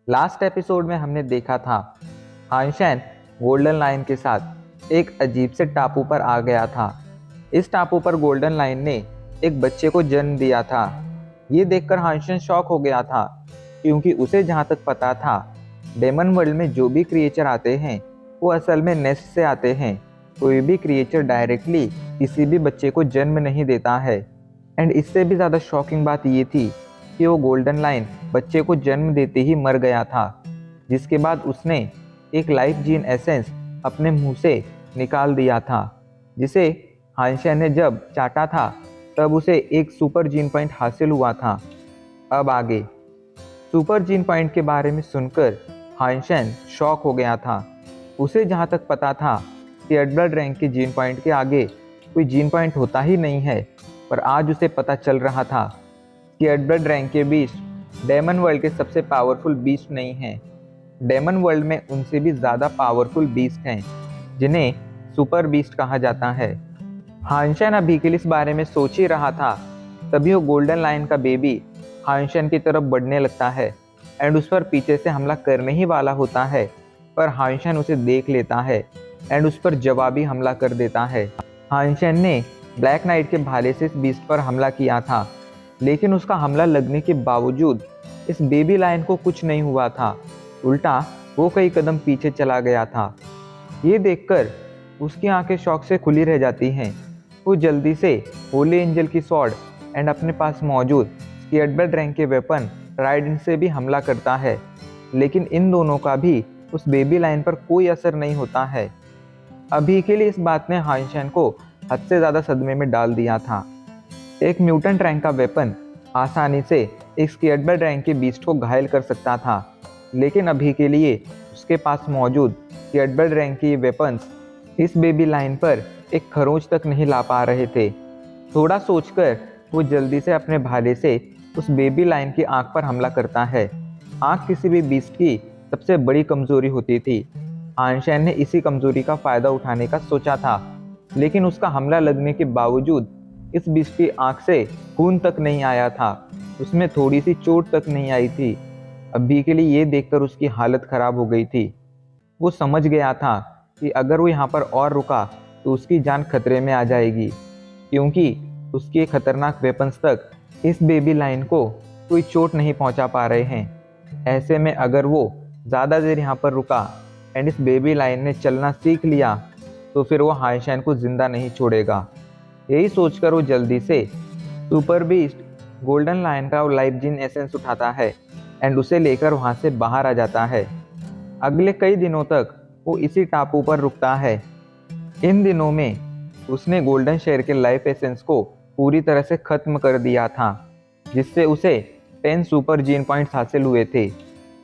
Last episode में हमने देखा था हानशैन गोल्डन लायन के साथ एक अजीब से टापू पर आ गया था। इस टापू पर गोल्डन लायन ने एक बच्चे को जन्म दिया था। ये देखकर हानशैन शॉक हो गया था, क्योंकि उसे जहाँ तक पता था डेमन वर्ल्ड में जो भी क्रिएचर आते हैं वो असल में नेस्ट से आते हैं। कोई भी क्रिएचर डायरेक्टली किसी भी बच्चे को जन्म नहीं देता है। एंड इससे भी ज़्यादा शॉकिंग बात ये थी कि वो गोल्डन लायन बच्चे को जन्म देते ही मर गया था, जिसके बाद उसने एक लाइफ जीन एसेंस अपने मुंह से निकाल दिया था, जिसे हानशैन ने जब चाटा था तब उसे एक सुपर जीन पॉइंट हासिल हुआ था। अब आगे सुपर जीन पॉइंट के बारे में सुनकर हानशैन शॉक हो गया था। उसे जहाँ तक पता था कि एडवर्ड रैंक के जीन पॉइंट के आगे कोई जीन पॉइंट होता ही नहीं है, पर आज उसे पता चल रहा था कि एडवर्ड रैंक के बीस्ट डेमन वर्ल्ड के सबसे पावरफुल बीस्ट नहीं हैं। डेमन वर्ल्ड में उनसे भी ज़्यादा पावरफुल बीस्ट हैं, जिन्हें सुपर बीस्ट कहा जाता है। हानशैन अभी के लिए इस बारे में सोच ही रहा था, तभी वो गोल्डन लायन का बेबी हानशैन की तरफ बढ़ने लगता है एंड उस पर पीछे से हमला करने ही वाला होता है, पर हानशैन उसे देख लेता है एंड उस पर जवाबी हमला कर देता है। हानशैन ने ब्लैक नाइट के भाले से इस बीस्ट पर हमला किया था, लेकिन उसका हमला लगने के बावजूद इस बेबी लायन को कुछ नहीं हुआ था। उल्टा वो कई कदम पीछे चला गया था। ये देखकर उसकी आंखें शौक से खुली रह जाती हैं। वो जल्दी से होली एंजल की स्वॉर्ड एंड अपने पास मौजूद स्केयर्ड रैंक के वेपन ट्राइडेंट से भी हमला करता है, लेकिन इन दोनों का भी उस बेबी लायन पर कोई असर नहीं होता है। अभी के लिए इस बात ने हानशैन को हद से ज़्यादा सदमे में डाल दिया था। एक म्यूटेंट रैंक का वेपन आसानी से एक स्केयर्ड रैंक के बीस्ट को घायल कर सकता था, लेकिन अभी के लिए उसके पास मौजूद स्केयर्ड रैंक के वेपन्स इस बेबी लाइन पर एक खरोंच तक नहीं ला पा रहे थे। थोड़ा सोचकर वो जल्दी से अपने भाले से उस बेबी लाइन की आंख पर हमला करता है। आंख किसी भी बीस्ट की सबसे बड़ी कमजोरी होती थी। हानशैन ने इसी कमजोरी का फायदा उठाने का सोचा था, लेकिन उसका हमला लगने के बावजूद इस बीस्ट की आंख से खून तक नहीं आया था, उसमें थोड़ी सी चोट तक नहीं आई थी। अभी के लिए ये देखकर उसकी हालत खराब हो गई थी। वो समझ गया था कि अगर वो यहाँ पर और रुका तो उसकी जान खतरे में आ जाएगी, क्योंकि उसके खतरनाक वेपन्स तक इस बेबी लाइन को कोई चोट नहीं पहुँचा पा रहे हैं। ऐसे में अगर वो ज़्यादा देर यहाँ पर रुका एंड इस बेबी लाइन ने चलना सीख लिया तो फिर वो हानशैन को ज़िंदा नहीं छोड़ेगा। यही सोचकर वो जल्दी से सुपर बीस्ट गोल्डन लायन का लाइफ जीन एसेंस उठाता है एंड उसे लेकर वहाँ से बाहर आ जाता है। अगले कई दिनों तक वो इसी टापू पर रुकता है। इन दिनों में उसने गोल्डन शेयर के लाइफ एसेंस को पूरी तरह से ख़त्म कर दिया था, जिससे उसे 10 सुपर जीन पॉइंट्स हासिल हुए थे।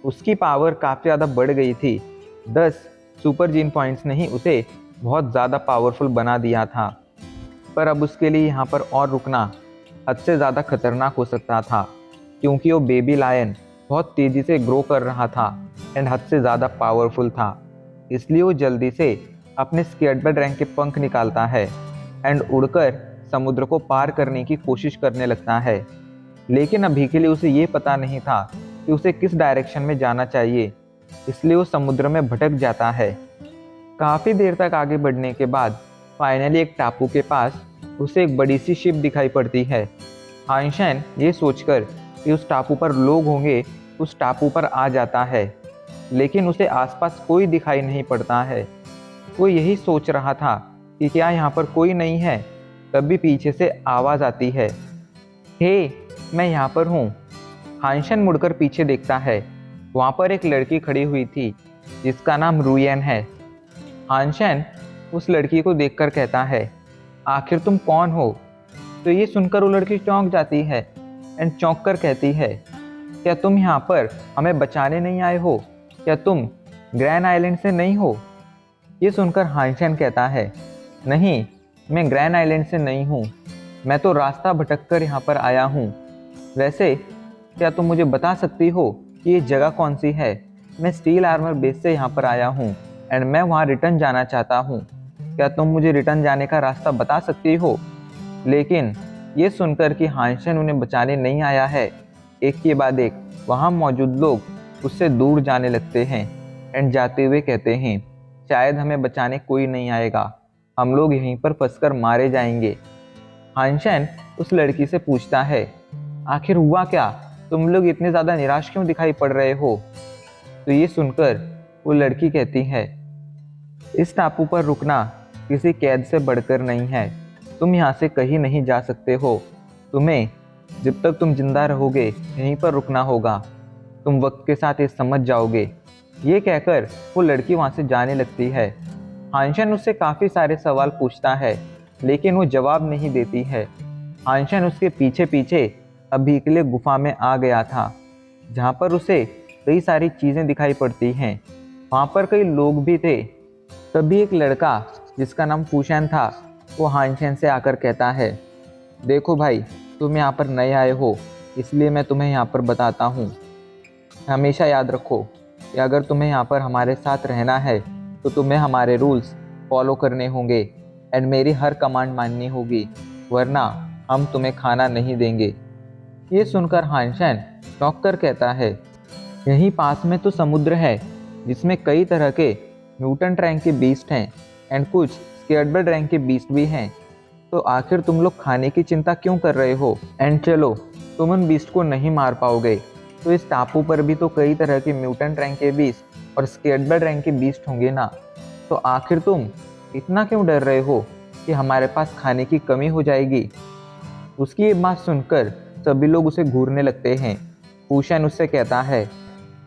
उसकी पावर काफ़ी ज़्यादा बढ़ गई थी। 10 सुपर जीन पॉइंट्स ने ही उसे बहुत ज़्यादा पावरफुल बना दिया था, पर अब उसके लिए यहाँ पर और रुकना हद से ज़्यादा खतरनाक हो सकता था, क्योंकि वो बेबी लायन बहुत तेज़ी से ग्रो कर रहा था एंड हद से ज़्यादा पावरफुल था। इसलिए वो जल्दी से अपने स्केयर्ड रैंक के पंख निकालता है एंड उड़कर समुद्र को पार करने की कोशिश करने लगता है। लेकिन अभी के लिए उसे ये पता नहीं था कि उसे किस डायरेक्शन में जाना चाहिए, इसलिए वो समुद्र में भटक जाता है। काफ़ी देर तक आगे बढ़ने के बाद फाइनली एक टापू के पास उसे एक बड़ी सी शिप दिखाई पड़ती है। हानशैन ये सोचकर कि उस टापू पर लोग होंगे उस टापू पर आ जाता है, लेकिन उसे आसपास कोई दिखाई नहीं पड़ता है। वो यही सोच रहा था कि क्या यहाँ पर कोई नहीं है, तभी पीछे से आवाज़ आती है, हे, मैं यहाँ पर हूँ। हानशैन मुड़कर पीछे देखता है। वहाँ पर एक लड़की खड़ी हुई थी जिसका नाम रुयन है। हानशैन उस लड़की को देखकर कहता है, आखिर तुम कौन हो? तो ये सुनकर वो लड़की चौंक जाती है एंड चौंक कर कहती है, क्या तुम यहाँ पर हमें बचाने नहीं आए हो? क्या तुम ग्रैंड आइलैंड से नहीं हो? ये सुनकर हानशैन कहता है, नहीं, मैं ग्रैंड आइलैंड से नहीं हूँ, मैं तो रास्ता भटक कर यहाँ पर आया हूँ। वैसे क्या तुम मुझे बता सकती हो कि ये जगह कौन सी है? मैं स्टील आर्मर बेस से यहाँ पर आया हूँ एंड मैं वहाँ रिटर्न जाना चाहता हूँ। क्या तुम मुझे रिटर्न जाने का रास्ता बता सकती हो? लेकिन ये सुनकर कि हानशैन उन्हें बचाने नहीं आया है, एक के बाद एक वहाँ मौजूद लोग उससे दूर जाने लगते हैं एंड जाते हुए कहते हैं, शायद हमें बचाने कोई नहीं आएगा, हम लोग यहीं पर फंसकर मारे जाएंगे। हानशेन उस लड़की से पूछता है, आखिर हुआ क्या, तुम लोग इतने ज़्यादा निराश क्यों दिखाई पड़ रहे हो? तो ये सुनकर वो लड़की कहती है, इस टापू पर रुकना किसी कैद से बढ़कर नहीं है। तुम यहाँ से कहीं नहीं जा सकते हो। तुम्हें जब तक तुम जिंदा रहोगे यहीं पर रुकना होगा। तुम वक्त के साथ ये समझ जाओगे। ये कहकर वो लड़की वहाँ से जाने लगती है। हानशन उससे काफ़ी सारे सवाल पूछता है लेकिन वो जवाब नहीं देती है। हानशन उसके पीछे पीछे अभी के लिए गुफा में आ गया था जहाँ पर उसे कई सारी चीज़ें दिखाई पड़ती हैं। वहाँ पर कई लोग भी थे। तभी एक लड़का जिसका नाम फूशन था वो हानशन से आकर कहता है, देखो भाई, तुम यहाँ पर नए आए हो इसलिए मैं तुम्हें यहाँ पर बताता हूँ। हमेशा याद रखो कि अगर तुम्हें यहाँ पर हमारे साथ रहना है तो तुम्हें हमारे रूल्स फॉलो करने होंगे एंड मेरी हर कमांड माननी होगी, वरना हम तुम्हें खाना नहीं देंगे। ये सुनकर हानशन चौंक कर कहता है, यहीं पास में तो समुद्र है जिसमें कई तरह के म्यूटेंट रैंक के बीस्ट हैं एंड कुछ स्केयर्ड रैंक के बीस्ट भी हैं। तो आखिर तुम लोग खाने की चिंता क्यों कर रहे हो? एंड चलो, तुम उन बीस्ट को नहीं मार पाओगे तो इस टापू पर भी तो कई तरह के म्यूटेंट रैंक के बीस्ट और स्केयर्ड रैंक के बीस्ट होंगे ना। तो आखिर तुम इतना क्यों डर रहे हो कि हमारे पास खाने की कमी हो जाएगी? उसकी ये बात सुनकर सभी लोग उसे घूरने लगते हैं। फूशन उससे कहता है,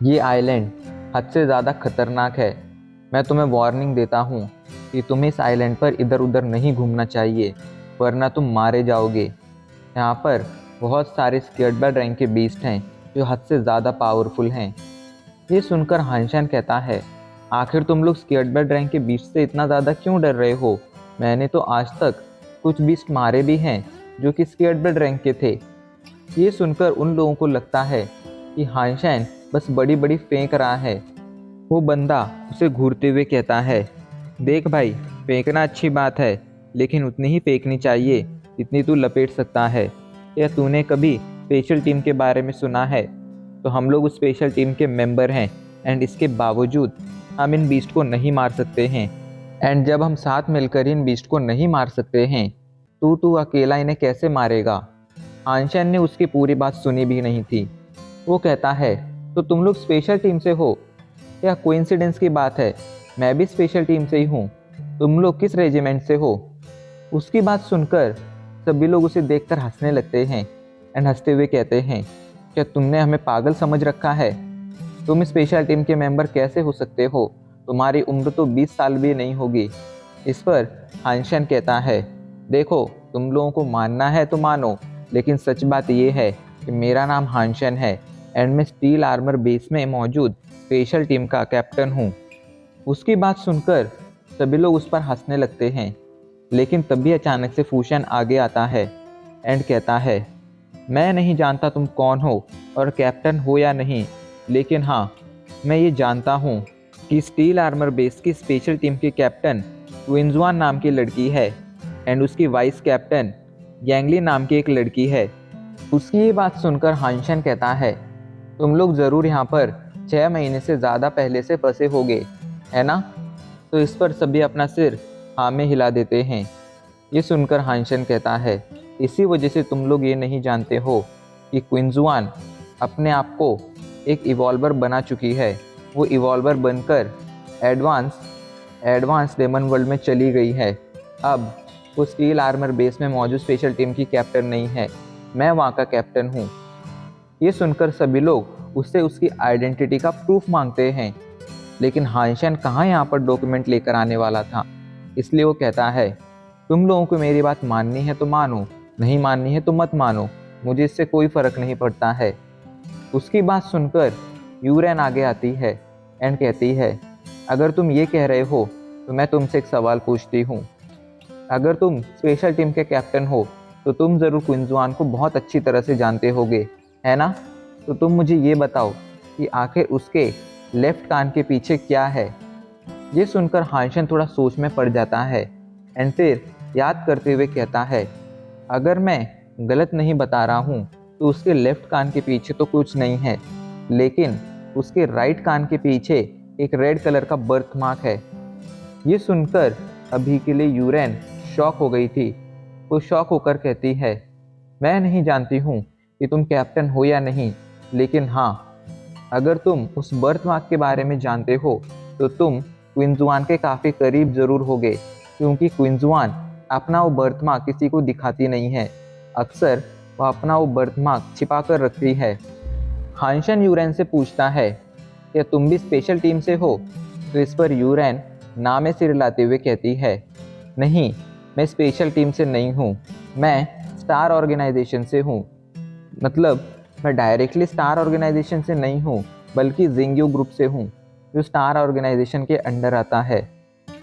ये आइलैंड हद से ज़्यादा खतरनाक है। मैं तुम्हें वार्निंग देता हूँ कि तुम्हें इस आइलैंड पर इधर उधर नहीं घूमना चाहिए, वरना तुम मारे जाओगे। यहाँ पर बहुत सारे स्केयर्ड रैंक के बीस्ट हैं जो हद से ज़्यादा पावरफुल हैं। ये सुनकर हानशन कहता है, आखिर तुम लोग स्केयर्ड रैंक के बीस्ट से इतना ज़्यादा क्यों डर रहे हो? मैंने तो आज तक कुछ बीस्ट मारे भी हैं जो कि स्केयर्ड रैंक के थे। ये सुनकर उन लोगों को लगता है कि हानशन बस बड़ी बड़ी फेंक रहा है। वो बंदा उसे घूरते हुए कहता है, देख भाई, फेंकना अच्छी बात है लेकिन उतनी ही फेंकनी चाहिए जितनी तू लपेट सकता है। या तूने कभी स्पेशल टीम के बारे में सुना है? तो हम लोग उस स्पेशल टीम के मेंबर हैं एंड इसके बावजूद हम इन बीस्ट को नहीं मार सकते हैं। एंड जब हम साथ मिलकर इन बीस्ट को नहीं मार सकते हैं तो तू अकेला इन्हें कैसे मारेगा? हानशन ने उसकी पूरी बात सुनी भी नहीं थी। वो कहता है, तो तुम लोग स्पेशल टीम से हो? या कोइंसिडेंस की बात है, मैं भी स्पेशल टीम से ही हूँ। तुम लोग किस रेजिमेंट से हो? उसकी बात सुनकर सभी लोग उसे देखकर हंसने लगते हैं एंड हंसते हुए कहते हैं, क्या तुमने हमें पागल समझ रखा है? तुम स्पेशल टीम के मेंबर कैसे हो सकते हो? तुम्हारी उम्र तो 20 साल भी नहीं होगी। इस पर हानशन कहता है, देखो, तुम लोगों को मानना है तो मानो, लेकिन सच बात यह है कि मेरा नाम हानशन है एंड मैं स्टील आर्मर बेस में मौजूद स्पेशल टीम का कैप्टन हूँ। उसकी बात सुनकर सभी लोग उस पर हंसने लगते हैं, लेकिन तभी अचानक से फूशन आगे आता है एंड कहता है, मैं नहीं जानता तुम कौन हो और कैप्टन हो या नहीं, लेकिन हाँ, मैं ये जानता हूँ कि स्टील आर्मर बेस की स्पेशल टीम की कैप्टन विंजुआन नाम की लड़की है एंड उसकी वाइस कैप्टन गैंगली नाम की एक लड़की है। उसकी ये बात सुनकर हानशन कहता है, तुम लोग ज़रूर यहाँ पर 6 महीने से ज़्यादा पहले से फंसे होगे, है ना? तो इस पर सभी अपना सिर हाँ में हिला देते हैं। ये सुनकर हानशन कहता है, इसी वजह से तुम लोग ये नहीं जानते हो कि क्विंजुआन अपने आप को एक इवॉल्वर बना चुकी है। वो इवॉल्वर बनकर एडवांस डेमन वर्ल्ड में चली गई है। अब वो स्टील आर्मर बेस में मौजूद स्पेशल टीम की कैप्टन नहीं है, मैं वहाँ का कैप्टन हूँ। ये सुनकर सभी लोग उससे उसकी आइडेंटिटी का प्रूफ मांगते हैं, लेकिन हानशन कहाँ यहाँ पर डॉक्यूमेंट लेकर आने वाला था। इसलिए वो कहता है, तुम लोगों को मेरी बात माननी है तो मानो, नहीं माननी है तो मत मानो, मुझे इससे कोई फ़र्क नहीं पड़ता है। उसकी बात सुनकर यूरेन आगे आती है एंड कहती है, अगर तुम ये कह रहे हो तो मैं तुमसे एक सवाल पूछती हूँ। अगर तुम स्पेशल टीम के कैप्टन हो तो तुम ज़रूर क्विंजुआन को बहुत अच्छी तरह से जानते होगे, है ना? तो तुम मुझे ये बताओ कि आखिर उसके लेफ्ट कान के पीछे क्या है? ये सुनकर हानशन थोड़ा सोच में पड़ जाता है एंड फिर याद करते हुए कहता है, अगर मैं गलत नहीं बता रहा हूँ तो उसके लेफ्ट कान के पीछे तो कुछ नहीं है, लेकिन उसके राइट कान के पीछे एक रेड कलर का बर्थ मार्क है। ये सुनकर अभी के लिए यूरेन शॉक हो गई थी। वो शॉक होकर कहती है, मैं नहीं जानती हूँ कि तुम कैप्टन हो या नहीं, लेकिन हाँ, अगर तुम उस बर्थ मार्क के बारे में जानते हो तो तुम क्विंजुआन के काफ़ी करीब ज़रूर होगे, क्योंकि क्विंजुआन अपना वो बर्थ मार्क किसी को दिखाती नहीं है। अक्सर वह अपना वो बर्थ मार्क छिपा कर रखती है। हांशन यूरेन से पूछता है, क्या तुम भी स्पेशल टीम से हो? तो इस पर यूरेन ना में सिर हिलाते हुए कहती है, नहीं, मैं स्पेशल टीम से नहीं हूँ, मैं स्टार ऑर्गेनाइजेशन से हूँ। मतलब मैं डायरेक्टली स्टार ऑर्गेनाइजेशन से नहीं हूँ, बल्कि जिंग्यू ग्रुप से हूँ, जो स्टार ऑर्गेनाइजेशन के अंडर आता है।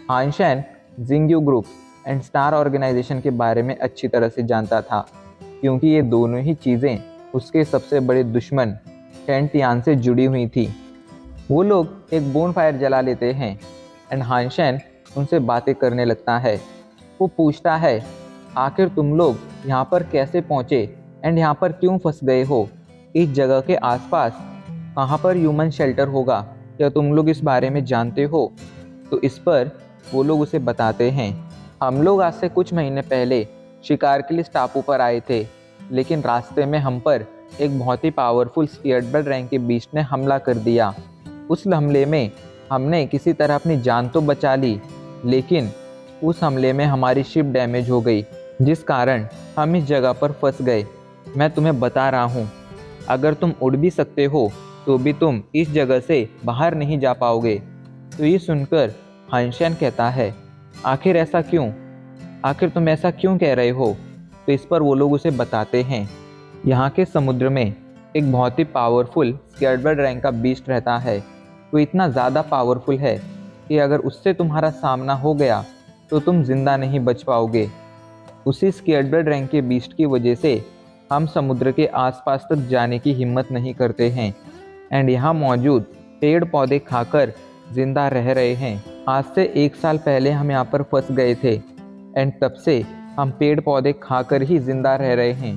हानशेन जिंग्यू ग्रुप एंड स्टार ऑर्गेनाइजेशन के बारे में अच्छी तरह से जानता था, क्योंकि ये दोनों ही चीज़ें उसके सबसे बड़े दुश्मन टेंटियान से जुड़ी हुई थी। वो लोग एक बोन फायर जला लेते हैं एंड हानशेन उनसे बातें करने लगता है। वो पूछता है, आखिर तुम लोग यहाँ पर कैसे पहुँचे एंड यहाँ पर क्यों फंस गए हो? इस जगह के आसपास कहाँ पर ह्यूमन शेल्टर होगा? क्या तुम लोग इस बारे में जानते हो? तो इस पर वो लोग उसे बताते हैं, हम लोग आज से कुछ महीने पहले शिकार के लिए इस टापू पर आए थे, लेकिन रास्ते में हम पर एक बहुत ही पावरफुल स्पियरबर्ड रैंक के बीस्ट ने हमला कर दिया। उस हमले में हमने किसी तरह अपनी जान तो बचा ली, लेकिन उस हमले में हमारी शिप डैमेज हो गई, जिस कारण हम इस जगह पर फंस गए। मैं तुम्हें बता रहा हूँ, अगर तुम उड़ भी सकते हो तो भी तुम इस जगह से बाहर नहीं जा पाओगे। तो ये सुनकर हानशेन कहता है, आखिर ऐसा क्यों? आखिर तुम ऐसा क्यों कह रहे हो? तो इस पर वो लोग उसे बताते हैं, यहाँ के समुद्र में एक बहुत ही पावरफुल स्केर्डबर्ड रैंक का बीस्ट रहता है। वो इतना ज़्यादा पावरफुल है कि अगर उससे तुम्हारा सामना हो गया तो तुम जिंदा नहीं बच पाओगे। उसी स्केर्डबर्ड रैंक के बीस्ट की वजह से हम समुद्र के आसपास तक जाने की हिम्मत नहीं करते हैं एंड यहाँ मौजूद पेड़ पौधे खाकर जिंदा रह रहे हैं। आज से 1 साल पहले हम यहाँ पर फंस गए थे एंड तब से हम पेड़ पौधे खाकर ही जिंदा रह रहे हैं।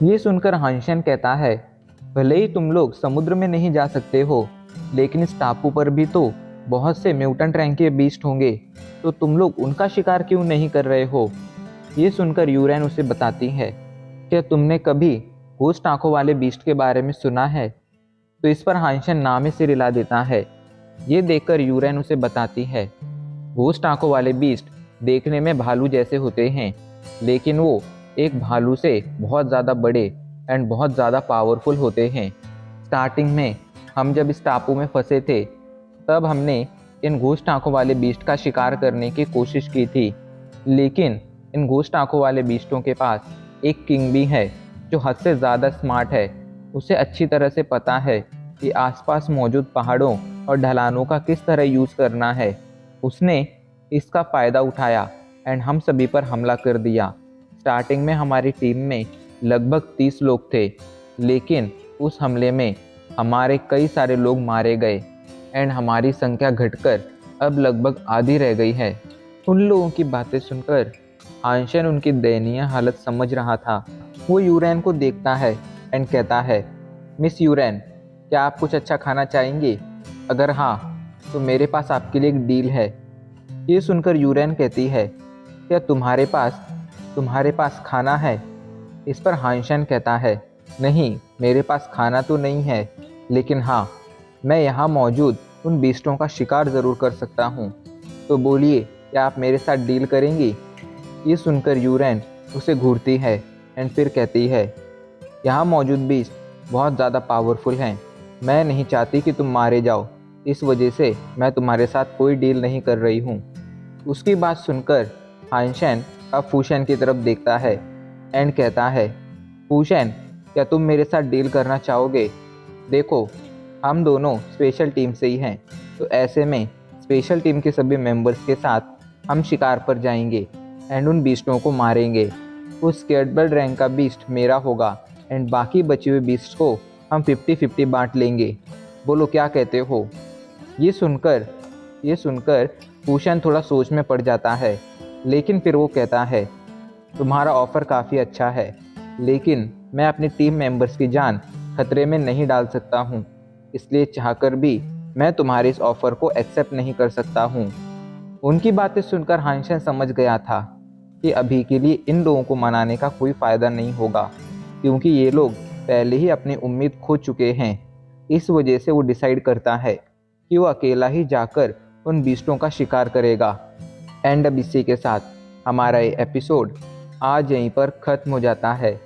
ये सुनकर हानशेन कहता है, भले ही तुम लोग समुद्र में नहीं जा सकते हो, लेकिन इस टापू पर भी तो बहुत से म्यूटेंट रैंक के बीस्ट होंगे, तो तुम लोग उनका शिकार क्यों नहीं कर रहे हो? ये सुनकर यूरेन उसे बताती है, क्या तुमने कभी घोस्ट आंखों वाले बीस्ट के बारे में सुना है? तो इस पर हानशेन नामे से रिला देता है। ये देखकर यूरेन उसे बताती है, घोस्ट आंखों वाले बीस्ट देखने में भालू जैसे होते हैं, लेकिन वो एक भालू से बहुत ज़्यादा बड़े एंड बहुत ज़्यादा पावरफुल होते हैं। स्टार्टिंग में हम जब इस टापू में फंसे थे, तब हमने इन घोस्ट आंखों वाले बीस्ट का शिकार करने की कोशिश की थी, लेकिन इन घोस्ट आंखों वाले बीस्टों के पास एक किंग भी है जो हद से ज़्यादा स्मार्ट है। उसे अच्छी तरह से पता है कि आसपास मौजूद पहाड़ों और ढलानों का किस तरह यूज़ करना है। उसने इसका फ़ायदा उठाया एंड हम सभी पर हमला कर दिया। स्टार्टिंग में हमारी टीम में लगभग 30 लोग थे, लेकिन उस हमले में हमारे कई सारे लोग मारे गए एंड हमारी संख्या घटकर अब लगभग आधी रह गई है। उन लोगों की बातें सुनकर हानशेन उनकी दयनीय हालत समझ रहा था। वो यूरेन को देखता है एंड कहता है, मिस यूरेन, क्या आप कुछ अच्छा खाना चाहेंगे? अगर हाँ, तो मेरे पास आपके लिए एक डील है। ये सुनकर यूरेन कहती है, क्या तुम्हारे पास खाना है? इस पर हानशेन कहता है, नहीं, मेरे पास खाना तो नहीं है, लेकिन हाँ, मैं यहाँ मौजूद उन बीस्टों का शिकार ज़रूर कर सकता हूँ। तो बोलिए, क्या आप मेरे साथ डील करेंगी? ये सुनकर यूरेन उसे घूरती है एंड फिर कहती है, यहाँ मौजूद बीस्ट बहुत ज़्यादा पावरफुल हैं। मैं नहीं चाहती कि तुम मारे जाओ, इस वजह से मैं तुम्हारे साथ कोई डील नहीं कर रही हूँ। उसकी बात सुनकर हानशेन अब फूशेन की तरफ देखता है एंड कहता है, फूशेन, क्या तुम मेरे साथ डील करना चाहोगे? देखो, हम दोनों स्पेशल टीम से ही हैं, तो ऐसे में स्पेशल टीम के सभी मेंबर्स के साथ हम शिकार पर जाएंगे एंड उन बीस्टों को मारेंगे। उस स्केर्डबर्ड रैंक का बीस्ट मेरा होगा एंड बाकी बचे हुए बीस्ट को हम 50-50 बांट लेंगे। बोलो, क्या कहते हो? ये सुनकर फूशन थोड़ा सोच में पड़ जाता है, लेकिन फिर वो कहता है, तुम्हारा ऑफ़र काफ़ी अच्छा है, लेकिन मैं अपनी टीम मेंबर्स की जान खतरे में नहीं डाल सकता हूँ, इसलिए चाहकर भी मैं तुम्हारे इस ऑफर को एक्सेप्ट नहीं कर सकता हूँ। उनकी बातें सुनकर हाइंशन समझ गया था कि अभी के लिए इन लोगों को मनाने का कोई फ़ायदा नहीं होगा, क्योंकि ये लोग पहले ही अपनी उम्मीद खो चुके हैं। इस वजह से वो डिसाइड करता है कि वो अकेला ही जाकर उन बीस्टों का शिकार करेगा। एंड अब इसी के साथ हमारा ये एपिसोड आज यहीं पर ख़त्म हो जाता है।